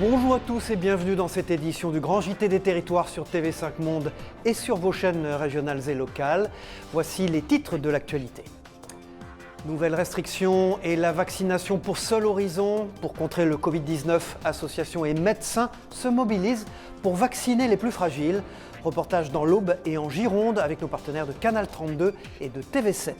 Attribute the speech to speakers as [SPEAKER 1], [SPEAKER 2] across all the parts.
[SPEAKER 1] Bonjour à tous et bienvenue dans cette édition du Grand JT des Territoires sur TV5 Monde et sur vos chaînes régionales et locales. Voici les titres de l'actualité. Nouvelles restrictions et la vaccination pour seul horizon. Pour contrer le Covid-19, associations et médecins se mobilisent pour vacciner les plus fragiles. Reportage dans l'Aube et en Gironde avec nos partenaires de Canal 32 et de TV7.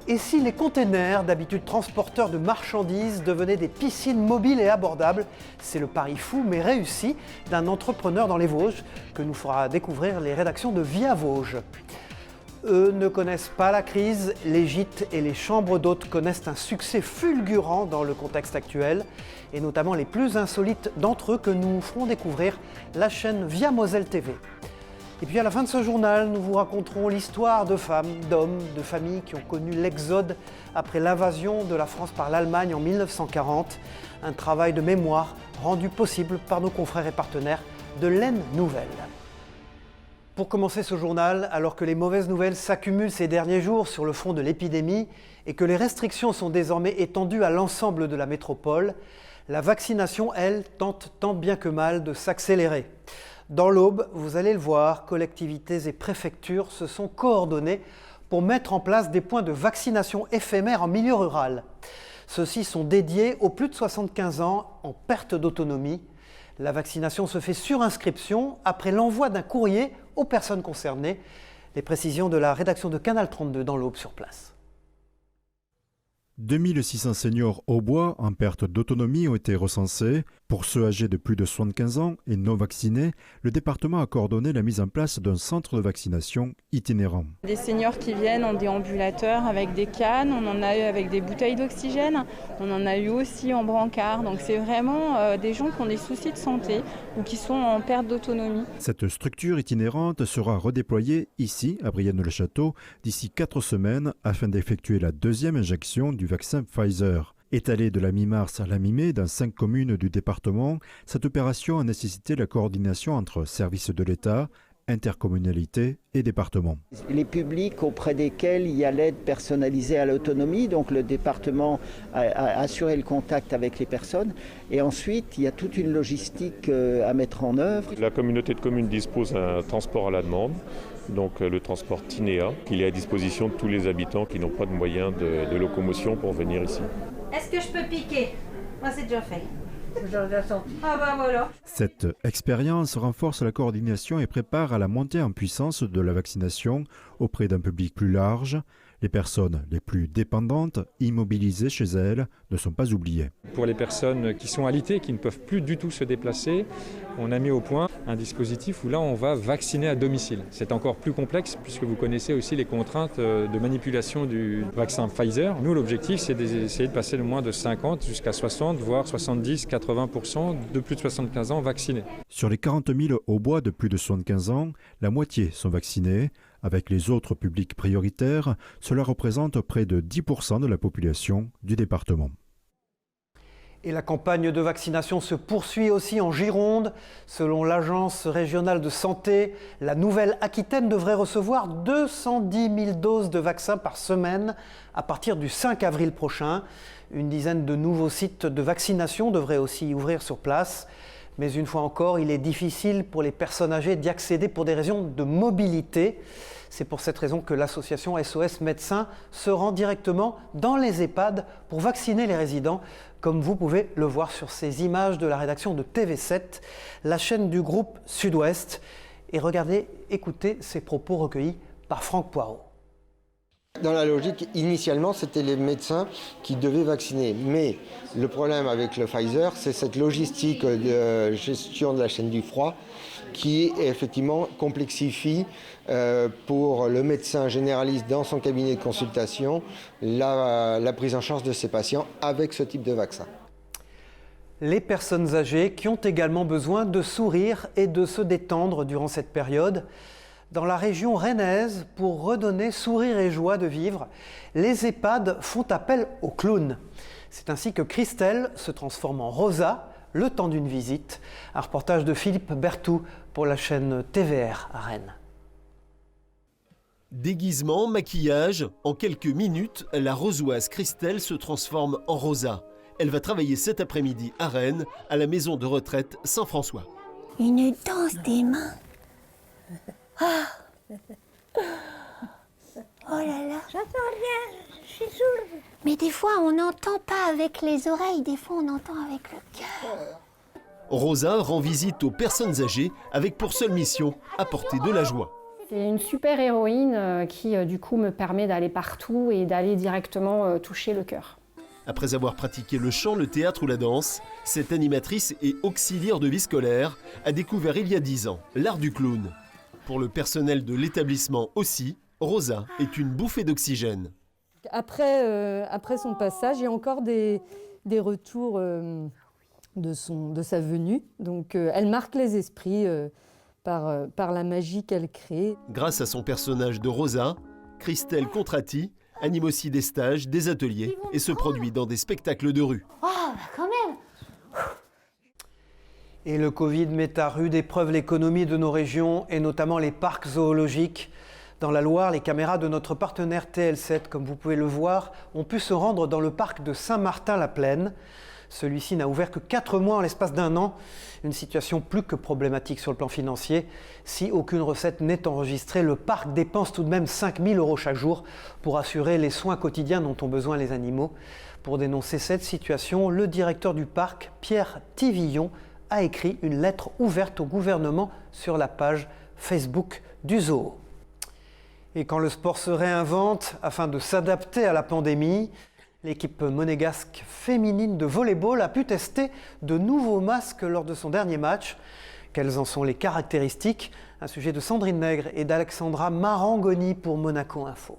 [SPEAKER 1] Et si les containers, d'habitude transporteurs de marchandises, devenaient des piscines mobiles et abordables? C'est le pari fou mais réussi d'un entrepreneur dans les Vosges que nous fera découvrir les rédactions de Via Vosges. Eux ne connaissent pas la crise, les gîtes et les chambres d'hôtes connaissent un succès fulgurant dans le contexte actuel, et notamment les plus insolites d'entre eux que nous ferons découvrir la chaîne Via Moselle TV. Et puis à la fin de ce journal, nous vous raconterons l'histoire de femmes, d'hommes, de familles qui ont connu l'exode après l'invasion de la France par l'Allemagne en 1940. Un travail de mémoire rendu possible par nos confrères et partenaires de l'Aisne Nouvelle. Pour commencer ce journal, alors que les mauvaises nouvelles s'accumulent ces derniers jours sur le fond de l'épidémie et que les restrictions sont désormais étendues à l'ensemble de la métropole, la vaccination, elle, tente tant bien que mal de s'accélérer. Dans l'Aube, vous allez le voir, collectivités et préfectures se sont coordonnées pour mettre en place des points de vaccination éphémères en milieu rural. Ceux-ci sont dédiés aux plus de 75 ans en perte d'autonomie. La vaccination se fait sur inscription après l'envoi d'un courrier aux personnes concernées. Les précisions de la rédaction de Canal 32 dans l'Aube sur place.
[SPEAKER 2] 2600 seniors aubois en perte d'autonomie ont été recensés. Pour ceux âgés de plus de 75 ans et non vaccinés, le département a coordonné la mise en place d'un centre de vaccination itinérant.
[SPEAKER 3] Des seniors qui viennent en déambulateur avec des cannes, on en a eu avec des bouteilles d'oxygène, on en a eu aussi en brancard. Donc c'est vraiment des gens qui ont des soucis de santé ou qui sont en perte d'autonomie.
[SPEAKER 2] Cette structure itinérante sera redéployée ici, à Brienne-le-Château, d'ici 4 semaines afin d'effectuer la deuxième injection du vaccin Pfizer. Étalée de la mi-mars à la mi-mai dans 5 communes du département, cette opération a nécessité la coordination entre services de l'État, intercommunalité et département.
[SPEAKER 4] Les publics auprès desquels il y a l'aide personnalisée à l'autonomie, donc le département a assuré le contact avec les personnes et ensuite il y a toute une logistique à mettre en œuvre.
[SPEAKER 5] La communauté de communes dispose d'un transport à la demande, donc le transport Tinéa, qui est à disposition de tous les habitants qui n'ont pas de moyens de locomotion pour venir ici.
[SPEAKER 6] Est-ce que je peux piquer? Moi c'est déjà fait. Ah bah voilà.
[SPEAKER 2] Cette expérience renforce la coordination et prépare à la montée en puissance de la vaccination auprès d'un public plus large. Les personnes les plus dépendantes, immobilisées chez elles, ne sont pas oubliées.
[SPEAKER 7] Pour les personnes qui sont alitées, qui ne peuvent plus du tout se déplacer, on a mis au point un dispositif où là on va vacciner à domicile. C'est encore plus complexe puisque vous connaissez aussi les contraintes de manipulation du vaccin Pfizer. Nous, l'objectif, c'est d'essayer de passer de moins de 50 jusqu'à 60, voire 70, 80% de plus de 75 ans vaccinés.
[SPEAKER 2] Sur les 40 000 aubois de plus de 75 ans, la moitié sont vaccinés. Avec les autres publics prioritaires, cela représente près de 10% de la population du département.
[SPEAKER 1] Et la campagne de vaccination se poursuit aussi en Gironde. Selon l'Agence régionale de santé, la Nouvelle-Aquitaine devrait recevoir 210 000 doses de vaccins par semaine à partir du 5 avril prochain. Une dizaine de nouveaux sites de vaccination devraient aussi ouvrir sur place. Mais une fois encore, il est difficile pour les personnes âgées d'y accéder pour des raisons de mobilité. C'est pour cette raison que l'association SOS Médecins se rend directement dans les EHPAD pour vacciner les résidents, comme vous pouvez le voir sur ces images de la rédaction de TV7, la chaîne du groupe Sud-Ouest. Et regardez, écoutez ces propos recueillis par Franck Poirot.
[SPEAKER 8] Dans la logique, initialement, c'était les médecins qui devaient vacciner. Mais le problème avec le Pfizer, c'est cette logistique de gestion de la chaîne du froid qui effectivement complexifie pour le médecin généraliste dans son cabinet de consultation la prise en charge de ses patients avec ce type de vaccin.
[SPEAKER 1] Les personnes âgées qui ont également besoin de sourire et de se détendre durant cette période. Dans la région rennaise, pour redonner sourire et joie de vivre, les EHPAD font appel aux clowns. C'est ainsi que Christelle se transforme en Rosa le temps d'une visite. Un reportage de Philippe Berthoud pour la chaîne TVR à Rennes.
[SPEAKER 9] Déguisement, maquillage, en quelques minutes, la rosoise Christelle se transforme en Rosa. Elle va travailler cet après-midi à Rennes, à la maison de retraite Saint-François.
[SPEAKER 10] Une danse des mains. Oh là là.
[SPEAKER 6] J'entends rien, je suis sourde.
[SPEAKER 10] Mais des fois, on n'entend pas avec les oreilles, des fois, on entend avec le cœur.
[SPEAKER 9] Rosa rend visite aux personnes âgées avec pour seule mission apporter de la joie.
[SPEAKER 11] C'est une super héroïne qui, du coup, me permet d'aller partout et d'aller directement toucher le cœur.
[SPEAKER 9] Après avoir pratiqué le chant, le théâtre ou la danse, cette animatrice et auxiliaire de vie scolaire a découvert il y a 10 ans l'art du clown. Pour le personnel de l'établissement aussi, Rosa est une bouffée d'oxygène.
[SPEAKER 12] Après son passage, il y a encore des retours de sa venue. Donc elle marque les esprits par la magie qu'elle crée.
[SPEAKER 9] Grâce à son personnage de Rosa, Christelle Contrati anime aussi des stages, des ateliers et se produit dans des spectacles de rue.
[SPEAKER 10] Oh, bah quand même.
[SPEAKER 1] Et le Covid met à rude épreuve l'économie de nos régions et notamment les parcs zoologiques. Dans la Loire, les caméras de notre partenaire TL7, comme vous pouvez le voir, ont pu se rendre dans le parc de Saint-Martin-la-Plaine. Celui-ci n'a ouvert que 4 mois en l'espace d'1 an. Une situation plus que problématique sur le plan financier. Si aucune recette n'est enregistrée, le parc dépense tout de même 5 000 € chaque jour pour assurer les soins quotidiens dont ont besoin les animaux. Pour dénoncer cette situation, le directeur du parc, Pierre Tivillon, a écrit une lettre ouverte au gouvernement sur la page Facebook du zoo. Et quand le sport se réinvente afin de s'adapter à la pandémie, l'équipe monégasque féminine de volley-ball a pu tester de nouveaux masques lors de son dernier match. Quelles en sont les caractéristiques? Un sujet de Sandrine Nègre et d'Alexandra Marangoni pour Monaco Info.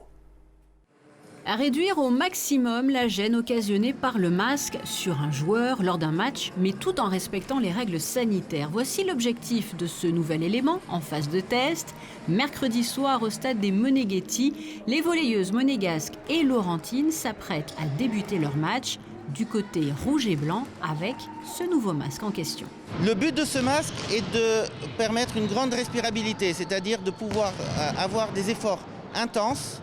[SPEAKER 13] À réduire au maximum la gêne occasionnée par le masque sur un joueur lors d'un match, mais tout en respectant les règles sanitaires. Voici l'objectif de ce nouvel élément en phase de test. Mercredi soir au stade des Moneghetti, les volleyeuses monégasques et laurentines s'apprêtent à débuter leur match du côté rouge et blanc avec ce nouveau masque en question.
[SPEAKER 14] Le but de ce masque est de permettre une grande respirabilité, c'est-à-dire de pouvoir avoir des efforts intenses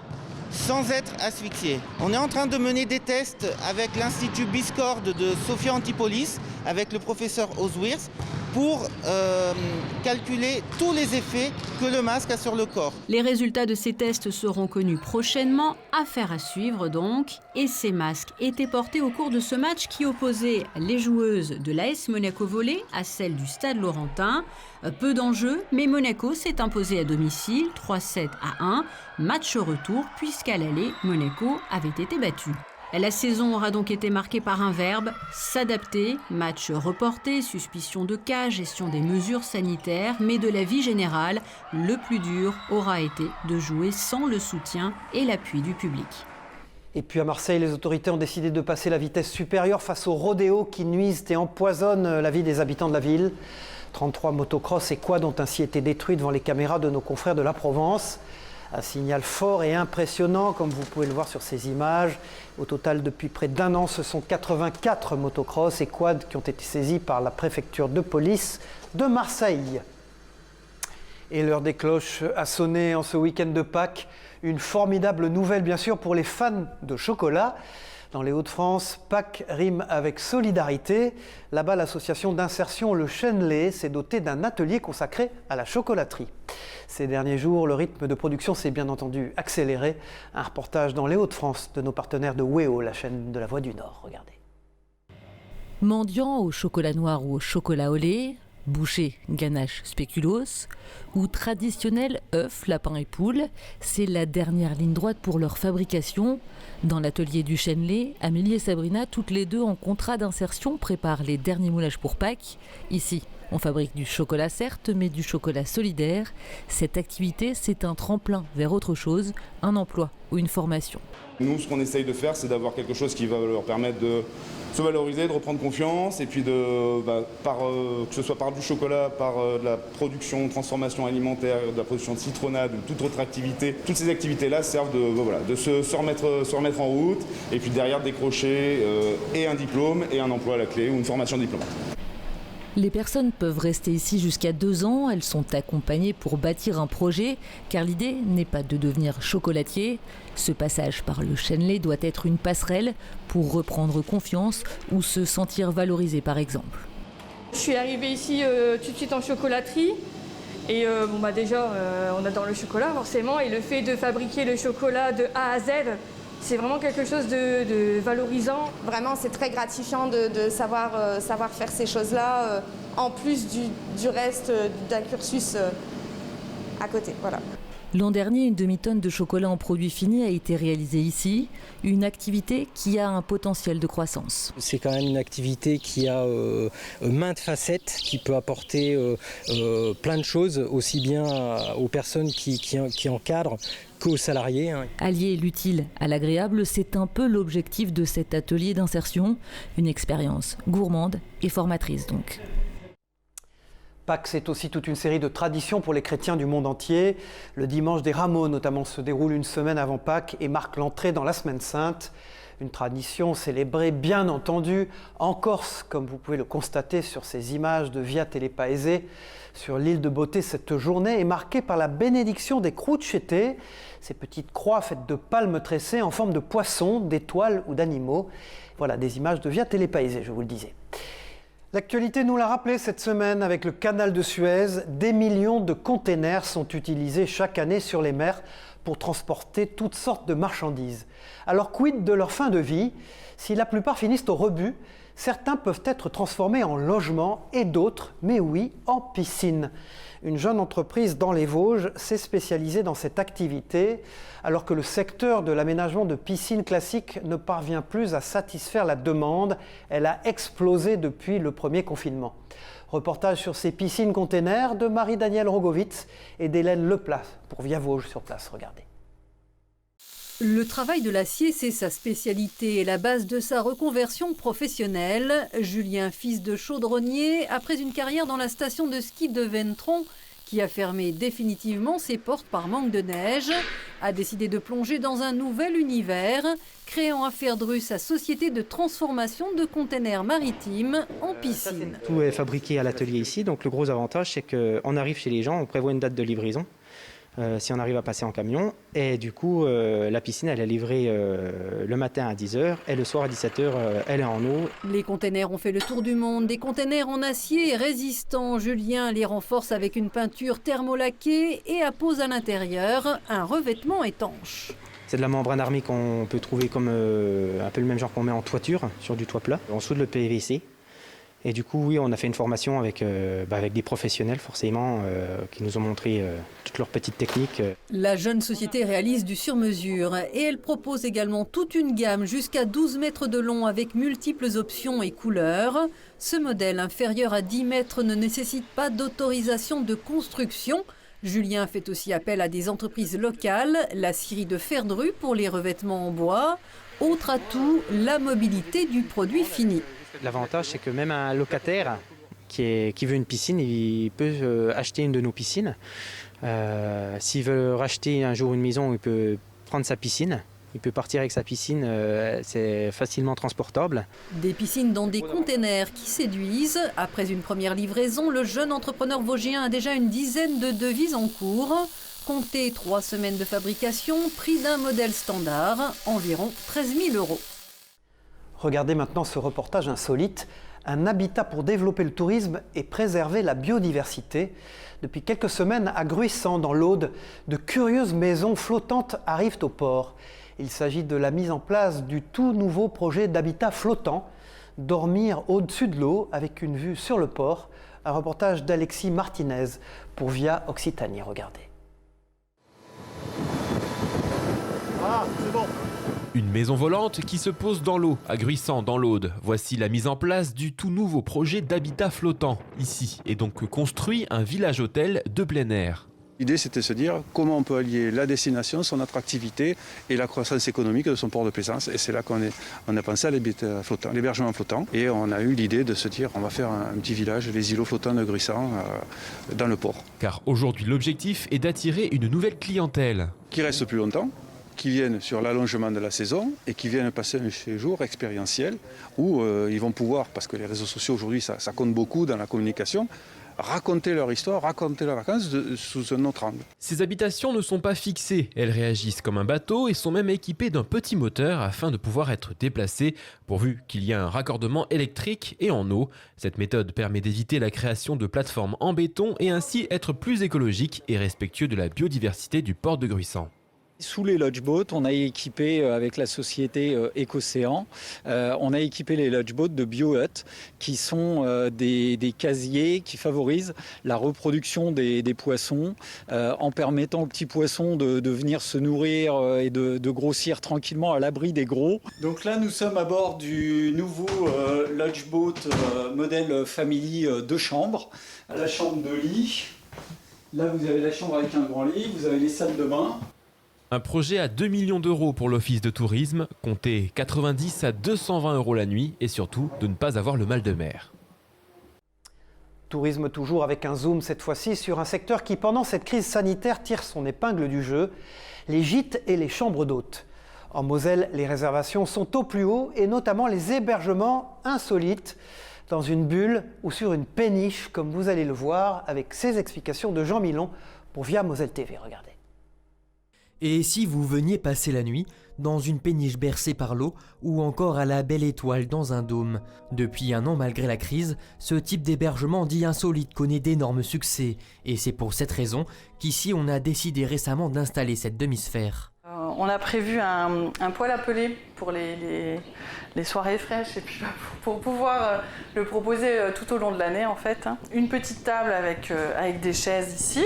[SPEAKER 14] sans être asphyxié. On est en train de mener des tests avec l'Institut Biscord de Sofia Antipolis, avec le professeur Oswirs, pour calculer tous les effets que le masque a sur le corps.
[SPEAKER 13] Les résultats de ces tests seront connus prochainement, affaire à suivre donc. Et ces masques étaient portés au cours de ce match qui opposait les joueuses de l'AS Monaco Volley à celles du Stade Laurentin. Peu d'enjeux, mais Monaco s'est imposé à domicile, 3-7 à 1. Match retour, puisqu'à l'aller, Monaco avait été battu. La saison aura donc été marquée par un verbe, s'adapter, match reporté, suspicion de cas, gestion des mesures sanitaires, mais de la vie générale, le plus dur aura été de jouer sans le soutien et l'appui du public.
[SPEAKER 1] Et puis à Marseille, les autorités ont décidé de passer la vitesse supérieure face aux rodéos qui nuisent et empoisonnent la vie des habitants de la ville. 33 motocross et quads ont ainsi été détruits devant les caméras de nos confrères de la Provence. Un signal fort et impressionnant, comme vous pouvez le voir sur ces images. Au total, depuis près d'1 an, ce sont 84 motocross et quads qui ont été saisis par la préfecture de police de Marseille. Et l'heure des cloches a sonné en ce week-end de Pâques. Une formidable nouvelle, bien sûr, pour les fans de chocolat. Dans les Hauts-de-France, Pâques rime avec solidarité. Là-bas, l'association d'insertion Le Chênelet s'est dotée d'un atelier consacré à la chocolaterie. Ces derniers jours, le rythme de production s'est bien entendu accéléré. Un reportage dans les Hauts-de-France de nos partenaires de WEO, la chaîne de la Voix du Nord. Regardez.
[SPEAKER 15] Mendiant au chocolat noir ou au chocolat au lait, boucher, ganache, spéculoos, ou traditionnel œuf, lapin et poule, c'est la dernière ligne droite pour leur fabrication. Dans l'atelier du Chênelet, Amélie et Sabrina, toutes les deux en contrat d'insertion, préparent les derniers moulages pour Pâques. Ici, on fabrique du chocolat certes, mais du chocolat solidaire. Cette activité, c'est un tremplin vers autre chose, un emploi ou une formation.
[SPEAKER 16] Nous, ce qu'on essaye de faire, c'est d'avoir quelque chose qui va leur permettre de se valoriser, de reprendre confiance, et puis que ce soit par du chocolat, par de la production, transformation alimentaire, de la production de citronnade ou toute autre activité. Toutes ces activités-là servent de se remettre en route, et puis derrière décrocher et un diplôme et un emploi à la clé ou une formation diplômante.
[SPEAKER 15] Les personnes peuvent rester ici jusqu'à 2 ans. Elles sont accompagnées pour bâtir un projet, car l'idée n'est pas de devenir chocolatier. Ce passage par le Chenley doit être une passerelle pour reprendre confiance ou se sentir valorisé, par exemple.
[SPEAKER 17] Je suis arrivée ici tout de suite en chocolaterie. Et déjà, on adore le chocolat forcément. Et le fait de fabriquer le chocolat de A à Z, c'est vraiment quelque chose de valorisant.
[SPEAKER 18] Vraiment, c'est très gratifiant de savoir faire ces choses-là, en plus du reste d'un cursus à côté. Voilà.
[SPEAKER 15] L'an dernier, une demi-tonne de chocolat en produit fini a été réalisée ici, une activité qui a un potentiel de croissance.
[SPEAKER 19] C'est quand même une activité qui a maintes facettes, qui peut apporter plein de choses, aussi bien aux personnes qui encadrent qu'aux salariés.
[SPEAKER 15] Allier l'utile à l'agréable, c'est un peu l'objectif de cet atelier d'insertion, une expérience gourmande et formatrice donc.
[SPEAKER 1] Pâques, c'est aussi toute une série de traditions pour les chrétiens du monde entier. Le dimanche des Rameaux, notamment, se déroule une semaine avant Pâques et marque l'entrée dans la Semaine Sainte. Une tradition célébrée, bien entendu, en Corse, comme vous pouvez le constater sur ces images de Via Telepaese. Sur l'île de Beauté, cette journée est marquée par la bénédiction des crocette, ces petites croix faites de palmes tressées en forme de poissons, d'étoiles ou d'animaux. Voilà des images de Via Telepaese, je vous le disais. L'actualité nous l'a rappelé cette semaine avec le canal de Suez. Des millions de containers sont utilisés chaque année sur les mers pour transporter toutes sortes de marchandises. Alors quid de leur fin de vie? Si la plupart finissent au rebut, certains peuvent être transformés en logements et d'autres, mais oui, en piscines. Une jeune entreprise dans les Vosges s'est spécialisée dans cette activité, alors que le secteur de l'aménagement de piscines classiques ne parvient plus à satisfaire la demande. Elle a explosé depuis le premier confinement. Reportage sur ces piscines containers de Marie-Danielle Rogovitz et d'Hélène Leplat pour Via Vosges sur place. Regardez.
[SPEAKER 20] Le travail de l'acier, c'est sa spécialité et la base de sa reconversion professionnelle. Julien, fils de chaudronnier, après une carrière dans la station de ski de Ventron, qui a fermé définitivement ses portes par manque de neige, a décidé de plonger dans un nouvel univers, créant à Ferdru sa société de transformation de containers maritimes en piscine.
[SPEAKER 21] Tout est fabriqué à l'atelier ici, donc le gros avantage c'est qu'on arrive chez les gens, on prévoit une date de livraison. Si on arrive à passer en camion. Et du coup, la piscine, elle est livrée le matin à 10h et le soir à 17h, elle est en eau.
[SPEAKER 20] Les containers ont fait le tour du monde. Des containers en acier résistants. Julien les renforce avec une peinture thermolaquée et appose à l'intérieur un revêtement étanche.
[SPEAKER 21] C'est de la membrane armée qu'on peut trouver comme un peu le même genre qu'on met en toiture, sur du toit plat. On soude le PVC. Et du coup, oui, on a fait une formation avec des professionnels, forcément, qui nous ont montré toutes leurs petites techniques.
[SPEAKER 20] La jeune société réalise du sur-mesure et elle propose également toute une gamme jusqu'à 12 mètres de long avec multiples options et couleurs. Ce modèle inférieur à 10 mètres ne nécessite pas d'autorisation de construction. Julien fait aussi appel à des entreprises locales, la scierie de Ferdru pour les revêtements en bois. Autre atout, la mobilité du produit fini.
[SPEAKER 21] L'avantage, c'est que même un locataire qui veut une piscine, il peut acheter une de nos piscines. S'il veut racheter un jour une maison, il peut prendre sa piscine. Il peut partir avec sa piscine, c'est facilement transportable.
[SPEAKER 20] Des piscines dans des containers qui séduisent. Après une première livraison, le jeune entrepreneur vosgien a déjà une dizaine de devis en cours. Comptez 3 semaines de fabrication, prix d'un modèle standard, environ 13 000 €.
[SPEAKER 1] Regardez maintenant ce reportage insolite, un habitat pour développer le tourisme et préserver la biodiversité. Depuis quelques semaines, à Gruissant, dans l'Aude, de curieuses maisons flottantes arrivent au port. Il s'agit de la mise en place du tout nouveau projet d'habitat flottant, dormir au-dessus de l'eau avec une vue sur le port. Un reportage d'Alexis Martinez pour Via Occitanie. Regardez.
[SPEAKER 22] Ah, c'est bon. Une maison volante qui se pose dans l'eau, à Gruissant, dans l'Aude. Voici la mise en place du tout nouveau projet d'habitat flottant. Ici est donc construit un village-hôtel de plein air.
[SPEAKER 23] L'idée, c'était de se dire comment on peut allier la destination, son attractivité et la croissance économique de son port de plaisance. Et c'est là qu'on a pensé à l'hébergement flottant. Et on a eu l'idée de se dire on va faire un petit village, les îlots flottants de Gruissant, dans le port.
[SPEAKER 22] Car aujourd'hui, l'objectif est d'attirer une nouvelle clientèle.
[SPEAKER 23] Qui reste plus longtemps, qui viennent sur l'allongement de la saison et qui viennent passer un séjour expérientiel où ils vont pouvoir, parce que les réseaux sociaux aujourd'hui ça compte beaucoup dans la communication, raconter leur histoire, raconter leurs vacances sous un autre angle.
[SPEAKER 22] Ces habitations ne sont pas fixées, elles réagissent comme un bateau et sont même équipées d'un petit moteur afin de pouvoir être déplacées, pourvu qu'il y ait un raccordement électrique et en eau. Cette méthode permet d'éviter la création de plateformes en béton et ainsi être plus écologique et respectueux de la biodiversité du port de Gruissant.
[SPEAKER 3] Sous les lodge-boats, on a équipé avec la société Écocéan, on a équipé les lodge-boats de bio-hut qui sont des casiers qui favorisent la reproduction des poissons en permettant aux petits poissons de venir se nourrir et de grossir tranquillement à l'abri des gros. Donc là, nous sommes à bord du nouveau lodge-boat modèle Family 2 chambres, la chambre de lit. Là, vous avez la chambre avec un grand lit, vous avez les salles de bain.
[SPEAKER 22] Un projet à 2 millions d'euros pour l'office de tourisme, comptez 90 à 220 € la nuit et surtout de ne pas avoir le mal de mer.
[SPEAKER 1] Tourisme toujours avec un zoom cette fois-ci sur un secteur qui pendant cette crise sanitaire tire son épingle du jeu, les gîtes et les chambres d'hôtes. En Moselle, les réservations sont au plus haut et notamment les hébergements insolites dans une bulle ou sur une péniche comme vous allez le voir avec ces explications de Jean Milon pour Via Moselle TV. Regardez.
[SPEAKER 4] Et si vous veniez passer la nuit dans une péniche bercée par l'eau ou encore à la Belle Étoile dans un dôme? Depuis un an malgré la crise, ce type d'hébergement dit insolite connaît d'énormes succès et c'est pour cette raison qu'ici on a décidé récemment d'installer cette demi-sphère.
[SPEAKER 5] On a prévu un poêle à peler pour les soirées fraîches et puis pour pouvoir le proposer tout au long de l'année en fait. Une petite table avec des chaises ici,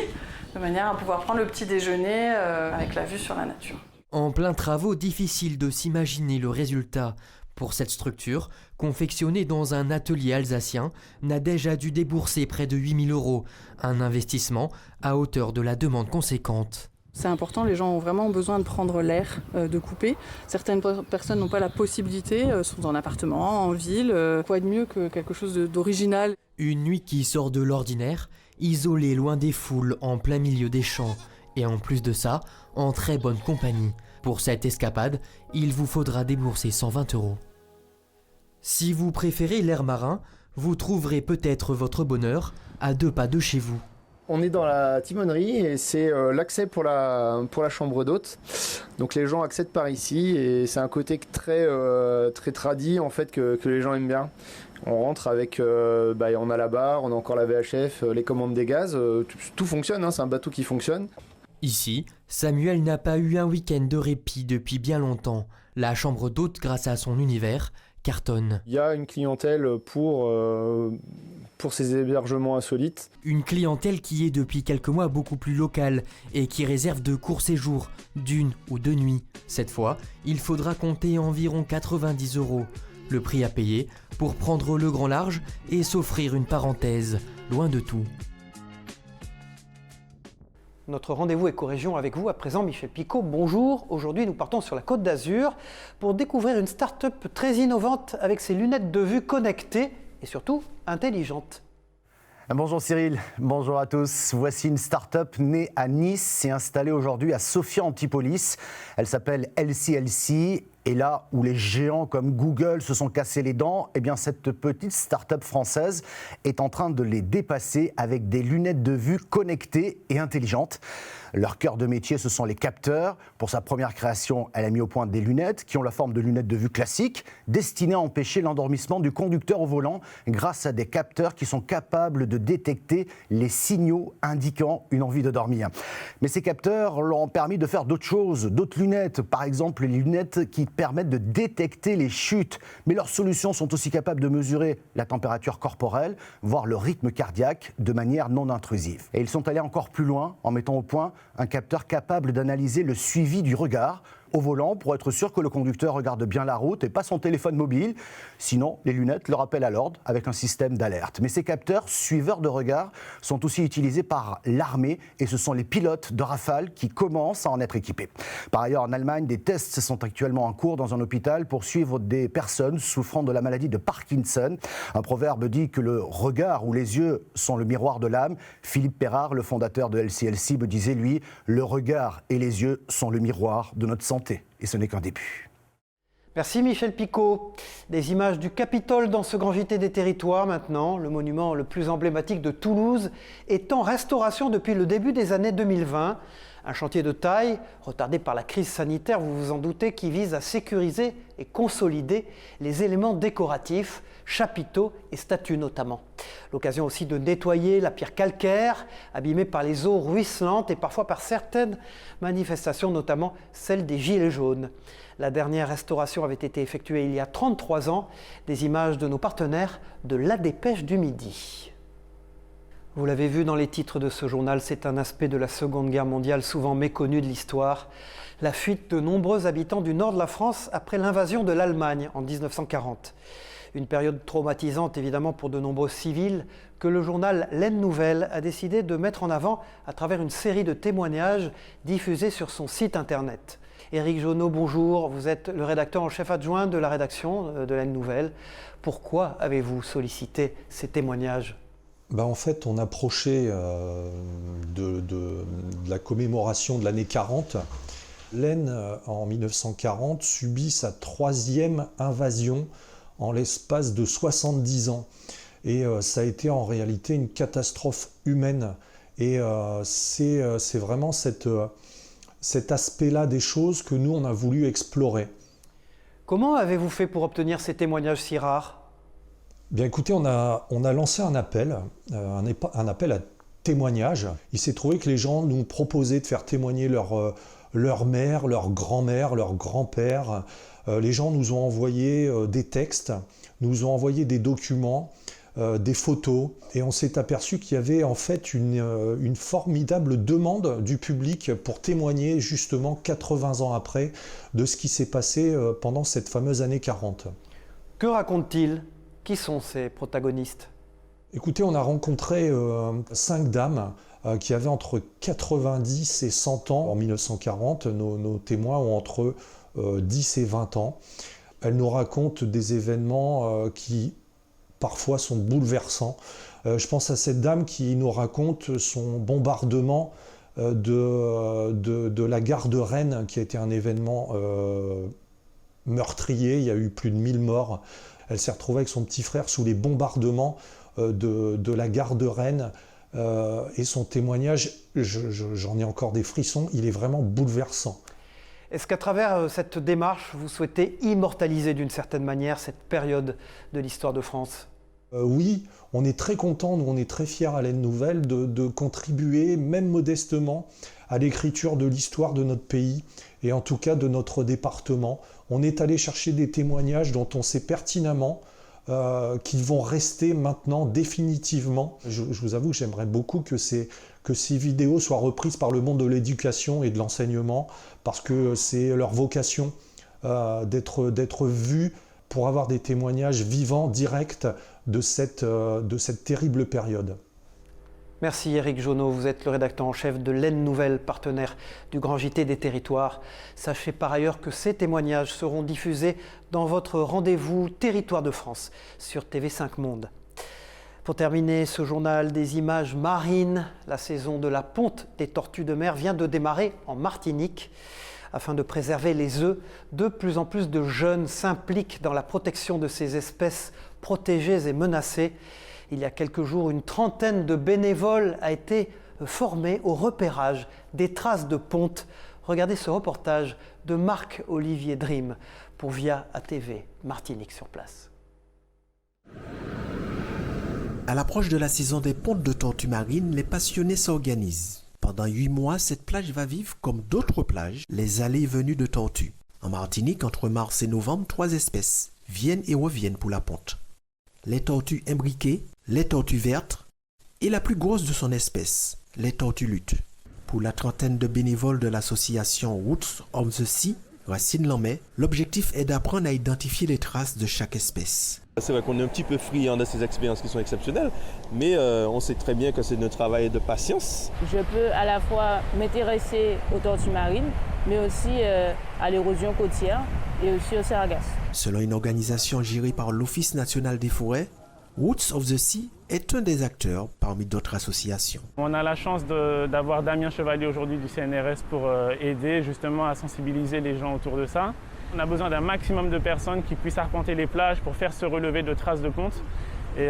[SPEAKER 5] de manière à pouvoir prendre le petit déjeuner avec la vue sur la nature.
[SPEAKER 4] En plein travaux, difficile de s'imaginer le résultat. Pour cette structure, confectionnée dans un atelier alsacien, Nadège a dû débourser près de 8 000 €, un investissement à hauteur de la demande conséquente.
[SPEAKER 5] C'est important, les gens ont vraiment besoin de prendre l'air, de couper. Certaines personnes n'ont pas la possibilité, sont en appartement, en ville. Quoi de mieux que quelque chose d'original?
[SPEAKER 4] Une nuit qui sort de l'ordinaire, isolée loin des foules, en plein milieu des champs. Et en plus de ça, en très bonne compagnie. Pour cette escapade, il vous faudra débourser 120 €. Si vous préférez l'air marin, vous trouverez peut-être votre bonheur à 2 pas de chez vous.
[SPEAKER 24] On est dans la timonerie et c'est l'accès pour la chambre d'hôte. Donc les gens accèdent par ici et c'est un côté très tradi en fait que les gens aiment bien. On rentre avec, on a la barre, on a encore la VHF, les commandes des gaz, tout fonctionne, hein, c'est un bateau qui fonctionne.
[SPEAKER 4] Ici, Samuel n'a pas eu un week-end de répit depuis bien longtemps. La chambre d'hôte, grâce à son univers, cartonne.
[SPEAKER 24] Il y a une clientèle pour ces hébergements insolites.
[SPEAKER 4] Une clientèle qui est depuis quelques mois beaucoup plus locale et qui réserve de courts séjours, d'1 ou 2 nuits. Cette fois, il faudra compter environ 90 €. Le prix à payer pour prendre le grand large et s'offrir une parenthèse, loin de tout.
[SPEAKER 1] Notre rendez-vous éco-région avec vous, à présent Michel Picot, bonjour. Aujourd'hui nous partons sur la Côte d'Azur pour découvrir une start-up très innovante avec ses lunettes de vue connectées et surtout intelligentes.
[SPEAKER 25] Bonjour Cyril, bonjour à tous. Voici une start-up née à Nice et installée aujourd'hui à Sophia Antipolis. Elle s'appelle LCLC. Et là où les géants comme Google se sont cassés les dents, eh bien cette petite start-up française est en train de les dépasser avec des lunettes de vue connectées et intelligentes. Leur cœur de métier, ce sont les capteurs. Pour sa première création, elle a mis au point des lunettes qui ont la forme de lunettes de vue classiques, destinées à empêcher l'endormissement du conducteur au volant grâce à des capteurs qui sont capables de détecter les signaux indiquant une envie de dormir. Mais ces capteurs leur ont permis de faire d'autres choses, d'autres lunettes. Par exemple, les lunettes qui permettent de détecter les chutes. Mais leurs solutions sont aussi capables de mesurer la température corporelle, voire le rythme cardiaque de manière non intrusive. Et ils sont allés encore plus loin en mettant au point un capteur capable d'analyser le suivi du regard au volant pour être sûr que le conducteur regarde bien la route et pas son téléphone mobile. Sinon, les lunettes le rappellent à l'ordre avec un système d'alerte. Mais ces capteurs suiveurs de regard sont aussi utilisés par l'armée et ce sont les pilotes de Rafale qui commencent à en être équipés. Par ailleurs, en Allemagne, des tests sont actuellement en cours dans un hôpital pour suivre des personnes souffrant de la maladie de Parkinson. Un proverbe dit que le regard ou les yeux sont le miroir de l'âme. Philippe Perrard, le fondateur de LCLC, me disait, lui, le regard et les yeux sont le miroir de notre santé santé. Et ce n'est qu'un début.
[SPEAKER 1] Merci Michel Picot. Des images du Capitole dans ce grand JT des territoires maintenant. Le monument le plus emblématique de Toulouse est en restauration depuis le début des années 2020. Un chantier de taille, retardé par la crise sanitaire, vous vous en doutez, qui vise à sécuriser et consolider les éléments décoratifs, chapiteaux et statues notamment. L'occasion aussi de nettoyer la pierre calcaire, abîmée par les eaux ruisselantes et parfois par certaines manifestations, notamment celle des Gilets jaunes. La dernière restauration avait été effectuée il y a 33 ans. Des images de nos partenaires de La Dépêche du Midi. Vous l'avez vu dans les titres de ce journal, c'est un aspect de la Seconde Guerre mondiale souvent méconnu de l'histoire. La fuite de nombreux habitants du nord de la France après l'invasion de l'Allemagne en 1940. Une période traumatisante évidemment pour de nombreux civils que le journal L'Aisne Nouvelle a décidé de mettre en avant à travers une série de témoignages diffusés sur son site internet. Éric Jonot, bonjour, vous êtes le rédacteur en chef adjoint de la rédaction de L'Aisne Nouvelle. Pourquoi avez-vous sollicité ces témoignages ?
[SPEAKER 2] En fait, on approchait de la commémoration de l'année 40. L'Aisne, en 1940, subit sa 3e invasion en l'espace de 70 ans. Et ça a été en réalité une catastrophe humaine. Et c'est vraiment cet aspect-là des choses que nous, on a voulu explorer.
[SPEAKER 1] Comment avez-vous fait pour obtenir ces témoignages si rares ?
[SPEAKER 2] Bien écoutez, on a lancé un appel à témoignages. Il s'est trouvé que les gens nous proposaient de faire témoigner leur mère, leur grand-mère, leur grand-père. Les gens nous ont envoyé des textes, nous ont envoyé des documents, des photos. Et on s'est aperçu qu'il y avait en fait une formidable demande du public pour témoigner justement 80 ans après de ce qui s'est passé pendant cette fameuse année 40.
[SPEAKER 1] Que racontent-ils ? Qui sont ces protagonistes ?
[SPEAKER 2] Écoutez, on a rencontré 5 dames qui avaient entre 90 et 100 ans en 1940. Nos témoins ont entre 10 et 20 ans. Elles nous racontent des événements qui parfois sont bouleversants. Je pense à cette dame qui nous raconte son bombardement de la gare de Rennes, qui a été un événement meurtrier. Il y a eu plus de 1000 morts. Elle s'est retrouvée avec son petit frère sous les bombardements de la gare de Rennes. Et son témoignage, j'en ai encore des frissons, il est vraiment bouleversant.
[SPEAKER 1] Est-ce qu'à travers cette démarche, vous souhaitez immortaliser d'une certaine manière cette période de l'histoire de France ?
[SPEAKER 2] Oui, on est très contents, nous on est très fiers à l'Aisne Nouvelle de contribuer, même modestement, à l'écriture de l'histoire de notre pays et en tout cas de notre département. On est allé chercher des témoignages dont on sait pertinemment qu'ils vont rester maintenant définitivement. Je vous avoue que j'aimerais beaucoup que ces vidéos soient reprises par le monde de l'éducation et de l'enseignement parce que c'est leur vocation d'être vues pour avoir des témoignages vivants, directs de cette terrible période.
[SPEAKER 1] Merci Éric Jonot, vous êtes le rédacteur en chef de L'Aisne Nouvelle, partenaire du Grand JT des Territoires. Sachez par ailleurs que ces témoignages seront diffusés dans votre rendez-vous Territoire de France sur TV5 Monde. Pour terminer ce journal, des images marines. La saison de la ponte des tortues de mer vient de démarrer en Martinique. Afin de préserver les œufs, de plus en plus de jeunes s'impliquent dans la protection de ces espèces protégées et menacées. Il y a quelques jours, une trentaine de bénévoles a été formée au repérage des traces de ponte. Regardez ce reportage de Marc-Olivier Dream pour Via ATV, Martinique sur place.
[SPEAKER 6] À l'approche de la saison des pontes de tortues marines, les passionnés s'organisent. Pendant 8 mois, cette plage va vivre comme d'autres plages, les allées et venues de tortues. En Martinique, entre mars et novembre, 3 espèces viennent et reviennent pour la ponte. Les tortues imbriquées, les tortues vertes et la plus grosse de son espèce, les tortues luttes. Pour la trentaine de bénévoles de l'association Roots of the Sea, Racine Lamay, l'objectif est d'apprendre à identifier les traces de chaque espèce.
[SPEAKER 7] C'est vrai qu'on est un petit peu friand de ces expériences qui sont exceptionnelles, mais on sait très bien que c'est notre travail de patience.
[SPEAKER 8] Je peux à la fois m'intéresser aux tortues marines, mais aussi à l'érosion côtière et aussi aux sargasses.
[SPEAKER 6] Selon une organisation gérée par l'Office national des forêts, Roots of the Sea est un des acteurs parmi d'autres associations.
[SPEAKER 9] On a la chance d'avoir Damien Chevalier aujourd'hui du CNRS pour aider justement à sensibiliser les gens autour de ça. On a besoin d'un maximum de personnes qui puissent arpenter les plages pour faire ce relevé de traces de ponte et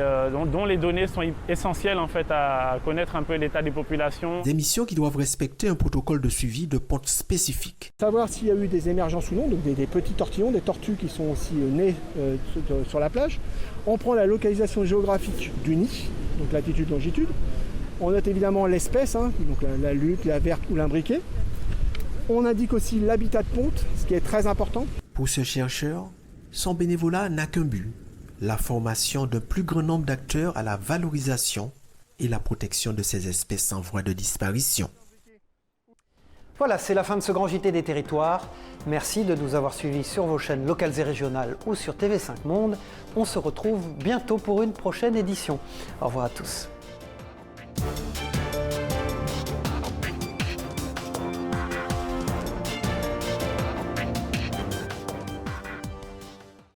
[SPEAKER 9] dont les données sont essentielles en fait à connaître un peu l'état des populations.
[SPEAKER 6] Des missions qui doivent respecter un protocole de suivi de ponte spécifique.
[SPEAKER 10] Savoir s'il y a eu des émergences ou non, donc des petits tortillons, des tortues qui sont aussi nées sur la plage. On prend la localisation géographique du nid, donc latitude, longitude. On note évidemment l'espèce, donc la lutte, la verte ou l'imbriquée. On indique aussi l'habitat de ponte, ce qui est très important.
[SPEAKER 6] Pour ce chercheur, son bénévolat n'a qu'un but, la formation d'un plus grand nombre d'acteurs à la valorisation et la protection de ces espèces en voie de disparition.
[SPEAKER 1] Voilà, c'est la fin de ce grand JT des territoires. Merci de nous avoir suivis sur vos chaînes locales et régionales ou sur TV5 Monde. On se retrouve bientôt pour une prochaine édition. Au revoir à tous.